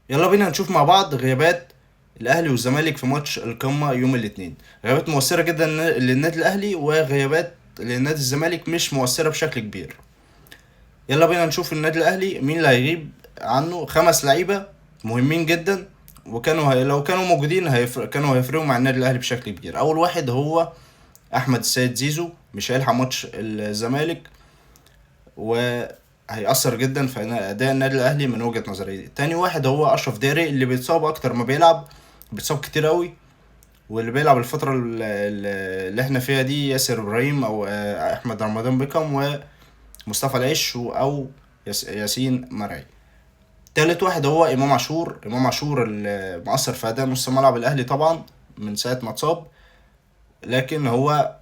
يلا بينا نشوف مع بعض غيابات الاهلي والزمالك في ماتش القمه يوم الاثنين. غيابات مؤثره جدا للنادي الاهلي، وغيابات للنادي الزمالك مش مؤثره بشكل كبير. يلا بينا نشوف النادي الاهلي مين اللي هيغيب عنه. 5 لعيبه مهمين جدا، لو كانوا موجودين كانوا هيفرقوا مع النادي الاهلي بشكل كبير. اول واحد هو احمد السيد زيزو، مش هيلحق ماتش الزمالك، وهيأثر جدا في أداء النادي الأهلي من وجهة نظري. تاني واحد هو أشرف داري، اللي بيتصاب أكتر ما بيلعب، بيتصاب كتير أوي، واللي بيلعب الفترة اللي احنا فيها دي ياسر إبراهيم أو أحمد رمضان بيكم ومصطفى العش أو ياسين مرعي. تالت واحد هو إمام عاشور اللي مؤثر في أداء نص ملعب الأهلي طبعا من ساعة ما اتصاب، لكن هو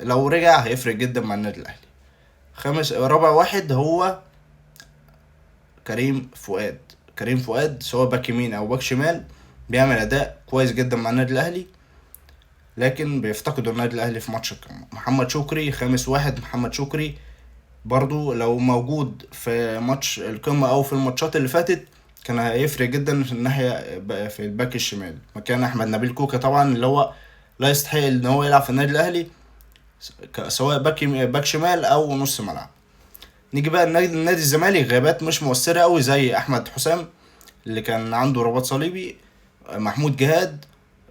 لو رجع هيفرق جدا مع النادي الأهلي. رابع واحد هو كريم فؤاد سواء باك يمين او باك شمال، بيعمل اداء كويس جدا مع النادي الاهلي، لكن بيفتقدوا النادي الاهلي في ماتش القمه. محمد شكري خامس واحد. محمد شكري برضو لو موجود في ماتش القمه او في الماتشات اللي فاتت كان هيفرق جدا في الناحيه في الباك الشمال مكان احمد نبيل كوكا طبعا، اللي هو لا يستحق ان هو يلعب في النادي الاهلي سواء باك شمال او نص ملعب. نيجي بقى النادي الزمالك، غيابات مش مؤثره قوي زي احمد حسام اللي كان عنده رباط صليبي، محمود جهاد،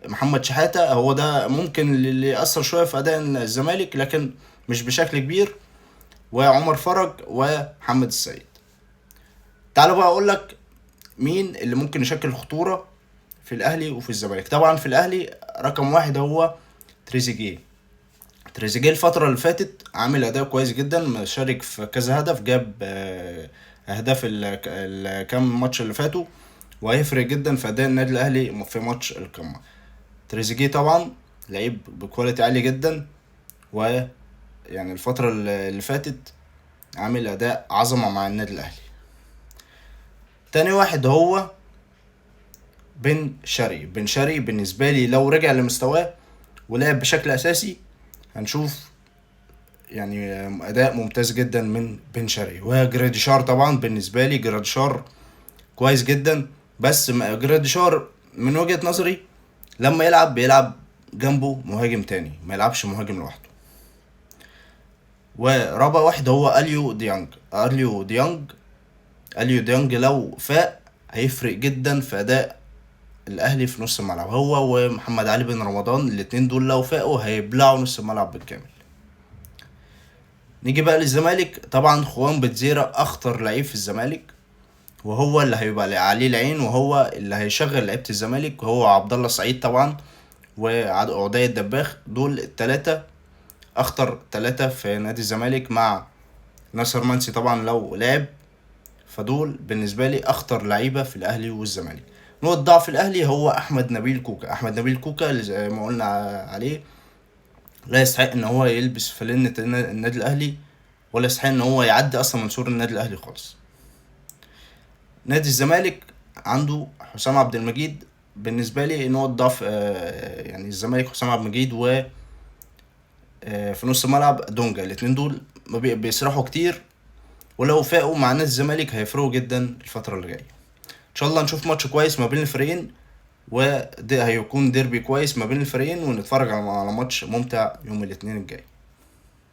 محمد شحاتة. هو ده ممكن اللي يأثر شوية في أداء الزمالك لكن مش بشكل كبير، وعمر فرج ومحمد السيد. تعالوا بقى أقول لك مين اللي ممكن يشكل خطورة في الأهلي وفي الزمالك. طبعا في الأهلي رقم واحد هو تريزيجيه الفترة اللي فاتت عامل أداء كويس جدا، مشارك في كذا هدف، جاب أهداف الكام ماتش اللي فاتوا، وهيفرق جدا في أداء النادي الأهلي في ماتش القمة. تريزيجيه طبعا لعيب بكواليتي عالي جدا، ويعني الفترة اللي فاتت عامل أداء عظمة مع النادي الأهلي. تاني واحد هو بن شرقي بالنسبة لي لو رجع لمستواه ولعب بشكل أساسي هنشوف يعني اداء ممتاز جدا من بن شرقي. وجراديشار طبعا بالنسبه لي جراديشار كويس جدا، بس جراديشار من وجهة نظري لما بيلعب جنبه مهاجم تاني، ما يلعبش مهاجم لوحده. ورابع واحد هو اليو ديانج لو فاق هيفرق جدا في اداء الاهلي في نص الملعب. هو ومحمد علي بن رمضان الاتنين دول لو فاقوا هيبلعوا نص الملعب بالكامل. نيجي بقى للزمالك، طبعا خوان بتزيرا اخطر لعيب في الزمالك، وهو اللي هيبقى عليه العين، وهو اللي هيشغل لعيبه الزمالك، وهو عبد الله السعيد طبعا وعدي الدباخ. دول التلاتة اخطر تلاتة في نادي الزمالك مع ناصر منسي طبعا لو لعب، فدول بالنسبه لي اخطر لعيبه في الاهلي والزمالك. نقطة ضعف الاهلي هو احمد نبيل كوكا اللي زي ما قلنا عليه لا يستحق ان هو يلبس فانلة النادي الاهلي، ولا يستحق ان هو يعدي اصلا من سور النادي الاهلي خالص. نادي الزمالك عنده حسام عبد المجيد، بالنسبه لي نقط ضعف يعني الزمالك حسام عبد المجيد في نص الملعب دونجا. الاتنين دول ما بيسرحوا كتير، ولو فاقوا مع نادي الزمالك هيفرقوا جدا الفتره اللي جايه. ان شاء الله نشوف ماتش كويس ما بين الفريقين، وده هيكون ديربي كويس ما بين الفريقين، ونتفرج على ماتش ممتع يوم الاثنين الجاي.